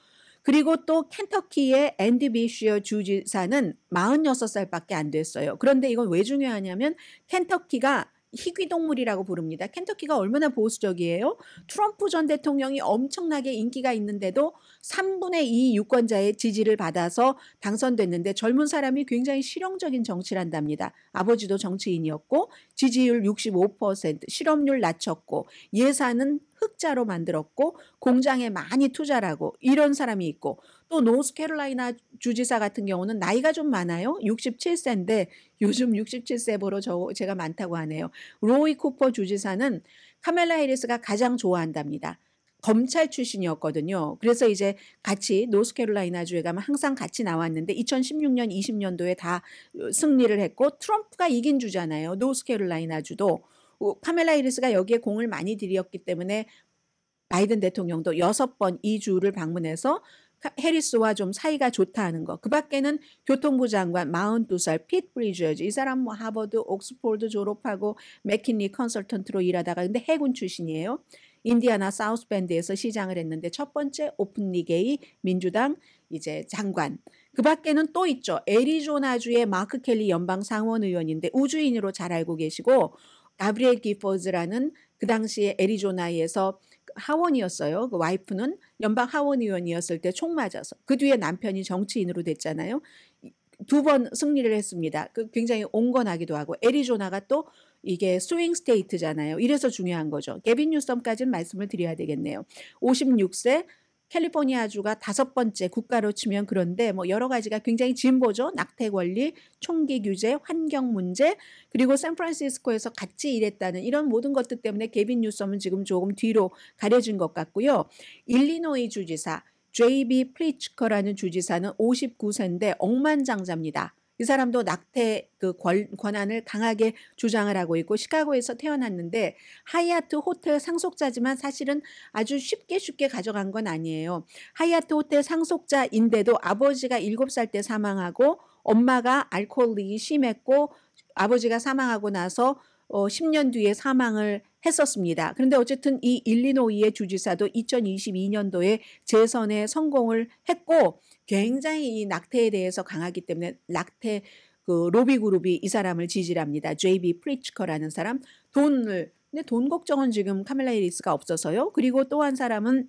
그리고 또 켄터키의 앤디 비쉬어 주지사는 46살밖에 안 됐어요. 그런데 이건 왜 중요하냐면 켄터키가 희귀동물이라고 부릅니다. 켄터키가 얼마나 보수적이에요? 트럼프 전 대통령이 엄청나게 인기가 있는데도 3분의 2 유권자의 지지를 받아서 당선됐는데 젊은 사람이 굉장히 실용적인 정치를 한답니다. 아버지도 정치인이었고 지지율 65%, 실업률 낮췄고 예산은 흑자로 만들었고 공장에 많이 투자를 하고 이런 사람이 있고, 또 노스캐롤라이나 주지사 같은 경우는 나이가 좀 많아요. 67세인데 요즘 67세보로 제가 많다고 하네요. 로이 쿠퍼 주지사는 카멜라 해리스가 가장 좋아한답니다. 검찰 출신이었거든요. 그래서 이제 같이 노스캐롤라이나 주에 가면 항상 같이 나왔는데 2016년, 20년도에 다 승리를 했고 트럼프가 이긴 주잖아요. 노스캐롤라이나 주도. 카멜라 해리스가 여기에 공을 많이 들였기 때문에 바이든 대통령도 6번 이 주를 방문해서 해리스와 좀 사이가 좋다 하는 거. 그 밖에는 교통부 장관 42살 핏 브리저즈, 이 사람 뭐 하버드, 옥스포드 졸업하고 맥킨리 컨설턴트로 일하다가 근데 해군 출신이에요. 인디아나 사우스밴드에서 시장을 했는데 첫 번째 오픈리게이 민주당 이제 장관. 그 밖에는 또 있죠. 애리조나주의 마크 켈리 연방 상원 의원인데 우주인으로 잘 알고 계시고, 가브리엘 기포즈라는 그 당시에 애리조나에서 하원이었어요. 그 와이프는 연방 하원 의원이었을 때 총 맞아서 그 뒤에 남편이 정치인으로 됐잖아요. 2번 승리를 했습니다. 굉장히 온건하기도 하고, 애리조나가 또 이게 스윙 스테이트잖아요. 이래서 중요한 거죠. 게빈 뉴섬까지는 말씀을 드려야 되겠네요. 56세 캘리포니아주가 5번째 국가로 치면, 그런데 뭐 여러 가지가 굉장히 진보죠. 낙태 권리, 총기 규제, 환경 문제, 그리고 샌프란시스코에서 같이 일했다는 이런 모든 것들 때문에 게빈 뉴섬은 지금 조금 뒤로 가려진 것 같고요. 일리노이 주지사 J.B. 프리츠커라는 주지사는 59세인데 억만장자입니다. 이 사람도 낙태 그 권한을 강하게 주장을 하고 있고 시카고에서 태어났는데 하얏트 호텔 상속자지만 사실은 아주 쉽게 가져간 건 아니에요. 하얏트 호텔 상속자인데도 아버지가 7살 때 사망하고 엄마가 알코올이 심했고 아버지가 사망하고 나서 10년 뒤에 사망을 했었습니다. 그런데 어쨌든 이 일리노이의 주지사도 2022년도에 재선에 성공을 했고 굉장히 이 낙태에 대해서 강하기 때문에 낙태 그 로비 그룹이 이 사람을 지지를 합니다. JB 프리츠커라는 사람 근데 돈 걱정은 지금 카멜라 해리스가 없어서요. 그리고 또 한 사람은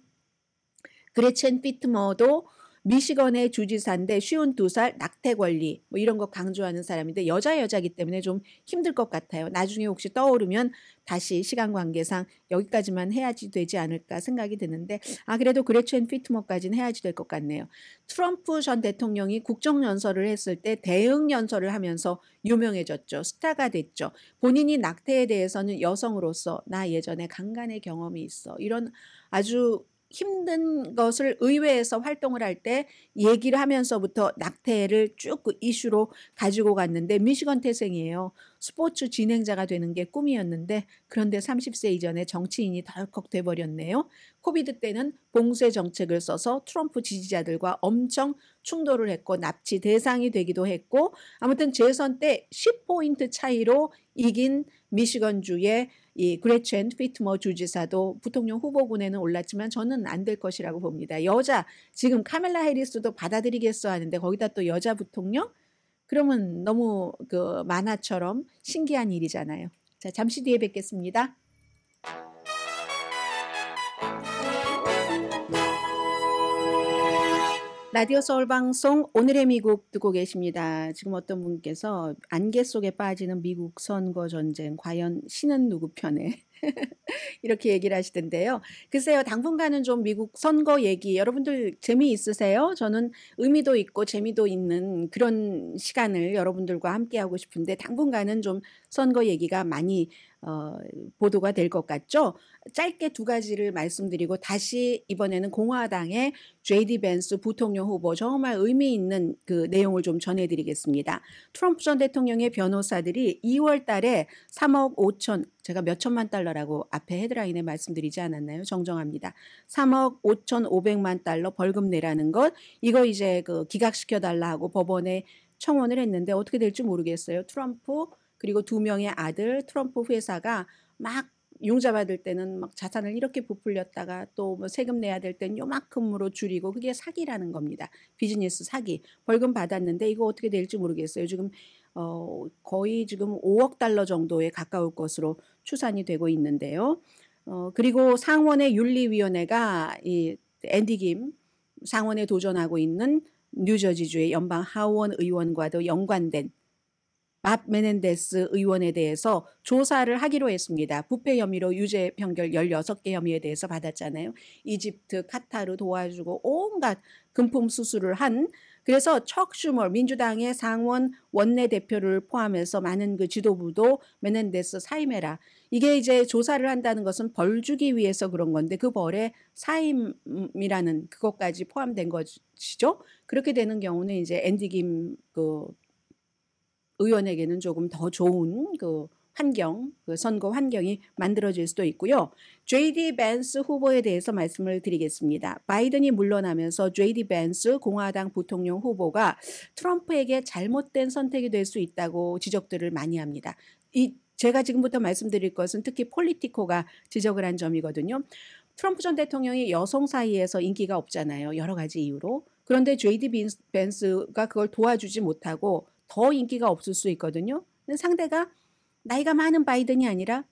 그레첸 피트머도 미시건의 주지사인데 52살 낙태 권리 뭐 이런 거 강조하는 사람인데 여자이기 때문에 좀 힘들 것 같아요. 나중에 혹시 떠오르면 다시 시간 관계상 여기까지만 해야지 되지 않을까 생각이 드는데 그래도 그레첸 피트머까지는 해야지 될 것 같네요. 트럼프 전 대통령이 국정연설을 했을 때 대응연설을 하면서 유명해졌죠. 스타가 됐죠. 본인이 낙태에 대해서는 여성으로서 나 예전에 강간의 경험이 있어. 이런 아주 힘든 것을 의회에서 활동을 할 때 얘기를 하면서부터 낙태를 쭉 그 이슈로 가지고 갔는데 미시건 태생이에요. 스포츠 진행자가 되는 게 꿈이었는데 그런데 30세 이전에 정치인이 덜컥 돼버렸네요. 코비드 때는 봉쇄 정책을 써서 트럼프 지지자들과 엄청 충돌을 했고 납치 대상이 되기도 했고 아무튼 재선 때 10포인트 차이로 이긴 미시건주의 이 그레첸 피트머 주지사도 부통령 후보군에는 올랐지만 저는 안 될 것이라고 봅니다. 여자 지금 카멜라 해리스도 받아들이겠어 하는데 거기다 또 여자 부통령? 그러면 너무 그 만화처럼 신기한 일이잖아요. 자, 잠시 뒤에 뵙겠습니다. 라디오 서울 방송 오늘의 미국 듣고 계십니다. 지금 어떤 분께서 안개 속에 빠지는 미국 선거 전쟁 과연 신은 누구 편에 이렇게 얘기를 하시던데요. 글쎄요, 당분간은 좀 미국 선거 얘기 여러분들 재미있으세요? 저는 의미도 있고 재미도 있는 그런 시간을 여러분들과 함께 하고 싶은데 당분간은 좀 선거 얘기가 많이 보도가 될 것 같죠? 짧게 두 가지를 말씀드리고 다시 이번에는 공화당의 JD 벤스 부통령 후보 정말 의미 있는 그 내용을 좀 전해드리겠습니다. 트럼프 전 대통령의 변호사들이 2월 달에 3억 5천 제가 몇 천만 달러라고 앞에 헤드라인에 말씀드리지 않았나요? 정정합니다. 3억 5,500만 달러 벌금 내라는 것 이거 이제 그 기각시켜 달라 하고 법원에 청원을 했는데 어떻게 될지 모르겠어요. 트럼프 그리고 2명의 아들 트럼프 회사가 막 융자 받을 때는 막 자산을 이렇게 부풀렸다가 또 뭐 세금 내야 될 때는 요만큼으로 줄이고 그게 사기라는 겁니다. 비즈니스 사기. 벌금 받았는데 이거 어떻게 될지 모르겠어요. 지금 거의 지금 5억 달러 정도에 가까울 것으로 추산이 되고 있는데요. 그리고 상원의 윤리위원회가 이 앤디 김 상원에 도전하고 있는 뉴저지주의 연방 하원 의원과도 연관된 밥 메넨데스 의원에 대해서 조사를 하기로 했습니다. 부패 혐의로 유죄 판결 16개 혐의에 대해서 받았잖아요. 이집트, 카타르 도와주고 온갖 금품 수수를 한 그래서 척 슈머 민주당의 상원 원내대표를 포함해서 많은 그 지도부도 메넨데스 사임해라. 이게 이제 조사를 한다는 것은 벌 주기 위해서 그런 건데 그 벌에 사임이라는 그것까지 포함된 것이죠. 그렇게 되는 경우는 이제 앤디 김 의원에게는 조금 더 좋은 그 환경, 그 선거 환경이 만들어질 수도 있고요. JD 벤스 후보에 대해서 말씀을 드리겠습니다. 바이든이 물러나면서 JD 벤스 공화당 부통령 후보가 트럼프에게 잘못된 선택이 될 수 있다고 지적들을 많이 합니다. 제가 지금부터 말씀드릴 것은 특히 폴리티코가 지적을 한 점이거든요. 트럼프 전 대통령이 여성 사이에서 인기가 없잖아요. 여러 가지 이유로. 그런데 JD 벤스가 그걸 도와주지 못하고 더 인기가 없을 수 있거든요. 상대가 나이가 많은 바이든이 아니라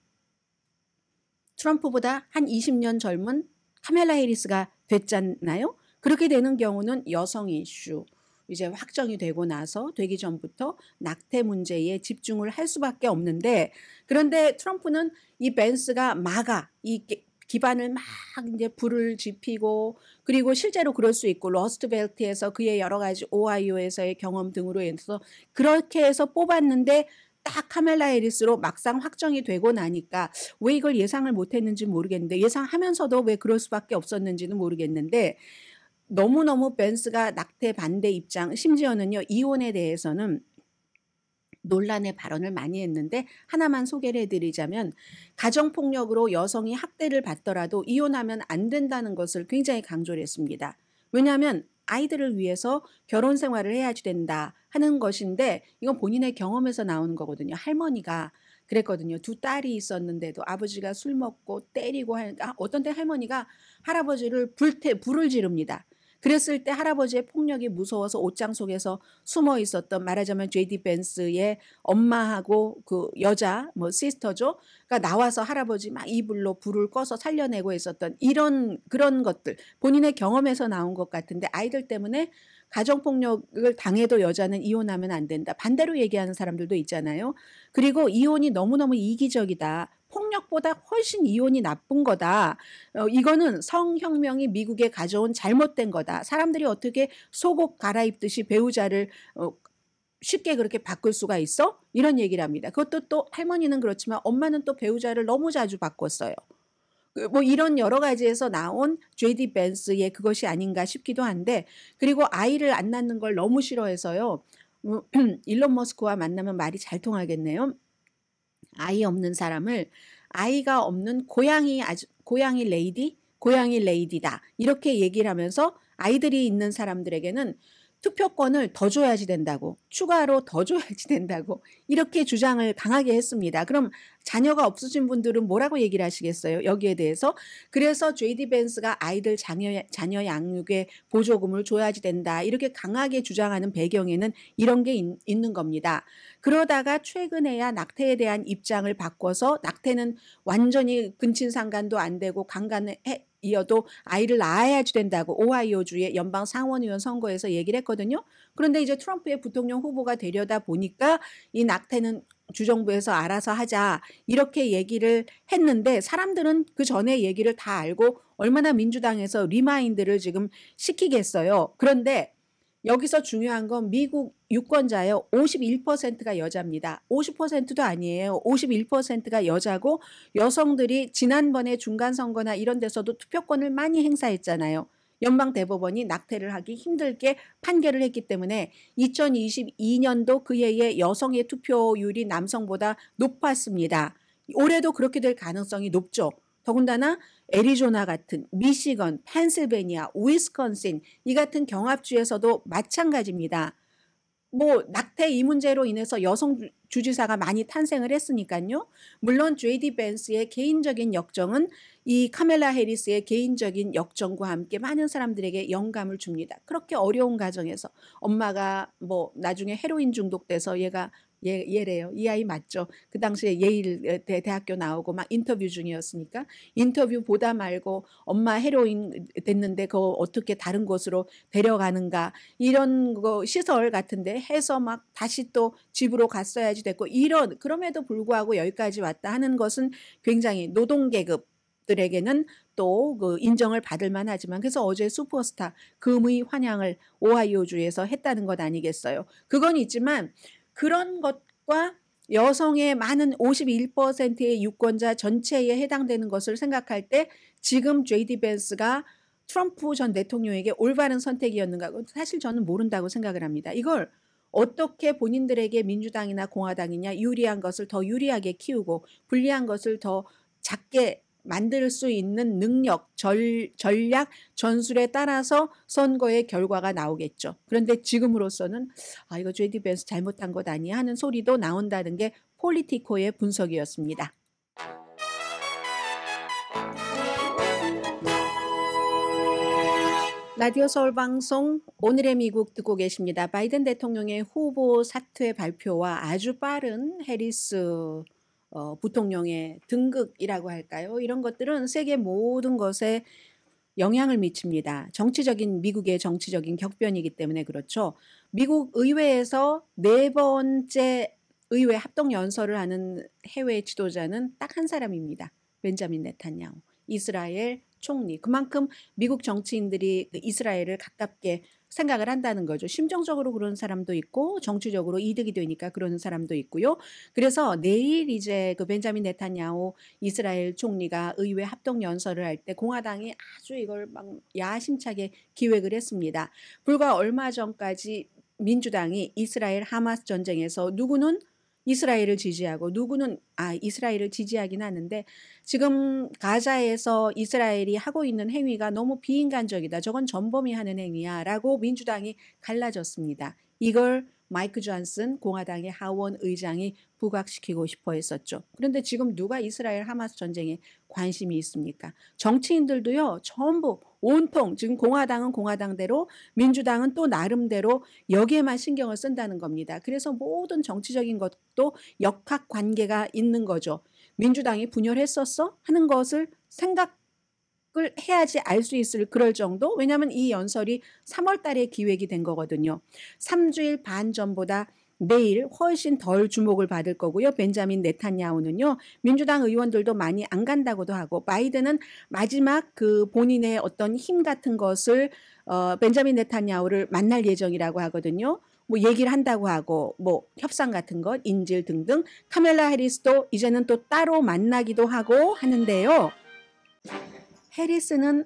트럼프보다 한 20년 젊은 카멜라 해리스가 됐잖아요. 그렇게 되는 경우는 여성 이슈 이제 확정이 되고 나서 되기 전부터 낙태 문제에 집중을 할 수밖에 없는데 그런데 트럼프는 이 벤스가 이 기반을 막 이제 불을 지피고 그리고 실제로 그럴 수 있고 러스트벨트에서 그의 여러 가지 오하이오에서의 경험 등으로 해서 그렇게 해서 뽑았는데 딱 카멜라 해리스로 막상 확정이 되고 나니까 왜 이걸 예상을 못했는지 모르겠는데 예상하면서도 왜 그럴 수밖에 없었는지는 모르겠는데 너무너무 벤스가 낙태 반대 입장 심지어는요 이혼에 대해서는 논란의 발언을 많이 했는데 하나만 소개를 해드리자면 가정폭력으로 여성이 학대를 받더라도 이혼하면 안 된다는 것을 굉장히 강조를 했습니다. 왜냐하면 아이들을 위해서 결혼 생활을 해야지 된다 하는 것인데 이건 본인의 경험에서 나오는 거거든요. 할머니가 그랬거든요. 두 딸이 있었는데도 아버지가 술 먹고 때리고 하니까 어떤 때 할머니가 할아버지를 불을 지릅니다. 그랬을 때 할아버지의 폭력이 무서워서 옷장 속에서 숨어 있었던 말하자면 JD 벤스의 엄마하고 그 여자 뭐 시스터죠. 그러니까 나와서 할아버지 막 이불로 불을 꺼서 살려내고 있었던 이런 그런 것들 본인의 경험에서 나온 것 같은데 아이들 때문에 가정폭력을 당해도 여자는 이혼하면 안 된다. 반대로 얘기하는 사람들도 있잖아요. 그리고 이혼이 너무너무 이기적이다. 폭력보다 훨씬 이혼이 나쁜 거다. 이거는 성혁명이 미국에 가져온 잘못된 거다. 사람들이 어떻게 속옷 갈아입듯이 배우자를 쉽게 그렇게 바꿀 수가 있어? 이런 얘기를 합니다. 그것도 또 할머니는 그렇지만 엄마는 또 배우자를 너무 자주 바꿨어요. 뭐 이런 여러 가지에서 나온 JD 벤스의 그것이 아닌가 싶기도 한데 그리고 아이를 안 낳는 걸 너무 싫어해서요. 일론 머스크와 만나면 말이 잘 통하겠네요. 아이 없는 사람을 아이가 없는 고양이 레이디다 이렇게 얘기를 하면서 아이들이 있는 사람들에게는 투표권을 더 줘야지 된다고 추가로 더 줘야지 된다고 이렇게 주장을 강하게 했습니다. 그럼 자녀가 없으신 분들은 뭐라고 얘기를 하시겠어요? 여기에 대해서. 그래서 JD 벤스가 아이들 자녀 양육에 보조금을 줘야지 된다 이렇게 강하게 주장하는 배경에는 이런 게 있는 겁니다. 그러다가 최근에야 낙태에 대한 입장을 바꿔서 낙태는 완전히 근친상간도 안 되고 강간에 이어도 아이를 낳아야지 된다고 오하이오주의 연방 상원의원 선거에서 얘기를 했거든요. 그런데 이제 트럼프의 부통령 후보가 되려다 보니까 이 낙태는 주정부에서 알아서 하자 이렇게 얘기를 했는데 사람들은 그 전에 얘기를 다 알고 얼마나 민주당에서 리마인드를 지금 시키겠어요. 그런데 여기서 중요한 건 미국 유권자요. 51%가 여자입니다. 50%도 아니에요. 51%가 여자고 여성들이 지난번에 중간선거나 이런 데서도 투표권을 많이 행사했잖아요. 연방대법원이 낙태를 하기 힘들게 판결을 했기 때문에 2022년도 그 해의 여성의 투표율이 남성보다 높았습니다. 올해도 그렇게 될 가능성이 높죠. 더군다나 애리조나 같은 미시건, 펜실베니아, 위스콘신 이 같은 경합주에서도 마찬가지입니다. 뭐 낙태 이 문제로 인해서 여성 주지사가 많이 탄생을 했으니까요. 물론 JD 벤스의 개인적인 역정은 이 카멜라 해리스의 개인적인 역정과 함께 많은 사람들에게 영감을 줍니다. 그렇게 어려운 가정에서 엄마가 뭐 나중에 헤로인 중독돼서 얘래요. 이 아이 맞죠? 그 당시에 예일 대학교 나오고 막 인터뷰 중이었으니까 인터뷰 보다 말고 엄마 헤로인 됐는데 그거 어떻게 다른 곳으로 데려가는가 이런 거 시설 같은데 해서 막 다시 또 집으로 갔어야지 됐고 이런 그럼에도 불구하고 여기까지 왔다 하는 것은 굉장히 노동계급 들에게는 또 그 인정을 받을 만하지만 그래서 어제 슈퍼스타 금의 환영을 오하이오주에서 했다는 것 아니겠어요. 그건 있지만 그런 것과 여성의 많은 51%의 유권자 전체에 해당되는 것을 생각할 때 지금 JD 벤스가 트럼프 전 대통령에게 올바른 선택이었는가 사실 저는 모른다고 생각을 합니다. 이걸 어떻게 본인들에게 민주당이나 공화당이냐 유리한 것을 더 유리하게 키우고 불리한 것을 더 작게 만들 수 있는 능력, 전략, 전술에 따라서 선거의 결과가 나오겠죠. 그런데 지금으로서는 이거 JD 벤스 잘못한 것 아니야 하는 소리도 나온다는 게 폴리티코의 분석이었습니다. 라디오 서울 방송 오늘의 미국 듣고 계십니다. 바이든 대통령의 후보 사퇴 발표와 아주 빠른 해리스 부통령의 등극이라고 할까요? 이런 것들은 세계 모든 것에 영향을 미칩니다. 미국의 정치적인 격변이기 때문에 그렇죠. 미국 의회에서 네 번째 의회 합동 연설을 하는 해외 지도자는 딱 한 사람입니다. 벤자민 네탄야후. 이스라엘 총리. 그만큼 미국 정치인들이 이스라엘을 가깝게 생각을 한다는 거죠. 심정적으로 그런 사람도 있고 정치적으로 이득이 되니까 그러는 사람도 있고요. 그래서 내일 이제 그 벤자민 네탄야후 이스라엘 총리가 의회 합동 연설을 할 때 공화당이 아주 이걸 막 야심차게 기획을 했습니다. 불과 얼마 전까지 민주당이 이스라엘 하마스 전쟁에서 누구는 이스라엘을 지지하고 누구는 이스라엘을 지지하긴 하는데 지금 가자에서 이스라엘이 하고 있는 행위가 너무 비인간적이다. 저건 전범이 하는 행위야 라고 민주당이 갈라졌습니다. 이걸 마이크 존슨 공화당의 하원 의장이 부각시키고 싶어 했었죠. 그런데 지금 누가 이스라엘 하마스 전쟁에 관심이 있습니까? 정치인들도요. 전부 온통 지금 공화당은 공화당대로 민주당은 또 나름대로 여기에만 신경을 쓴다는 겁니다. 그래서 모든 정치적인 것도 역학관계가 있는 거죠. 민주당이 분열했었어? 하는 것을 생각을 해야지 알 수 있을 그럴 정도? 왜냐하면 이 연설이 3월 달에 기획이 된 거거든요. 3주일 반 전보다 내일 훨씬 덜 주목을 받을 거고요. 벤자민 네탄야후는요. 민주당 의원들도 많이 안 간다고도 하고 바이든은 마지막 그 본인의 어떤 힘 같은 것을 벤자민 네탄야후를 만날 예정이라고 하거든요. 뭐 얘기를 한다고 하고 뭐 협상 같은 것, 인질 등등. 카멜라 해리스도 이제는 또 따로 만나기도 하고 하는데요. 해리스는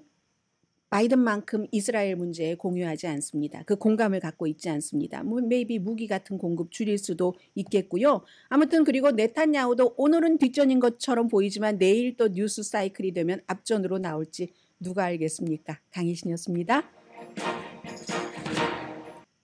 바이든만큼 이스라엘 문제에 공유하지 않습니다. 그 공감을 갖고 있지 않습니다. maybe 무기 같은 공급 줄일 수도 있겠고요. 아무튼 그리고 네탄야후도 오늘은 뒷전인 것처럼 보이지만 내일 또 뉴스 사이클이 되면 앞전으로 나올지 누가 알겠습니까? 강희신이었습니다.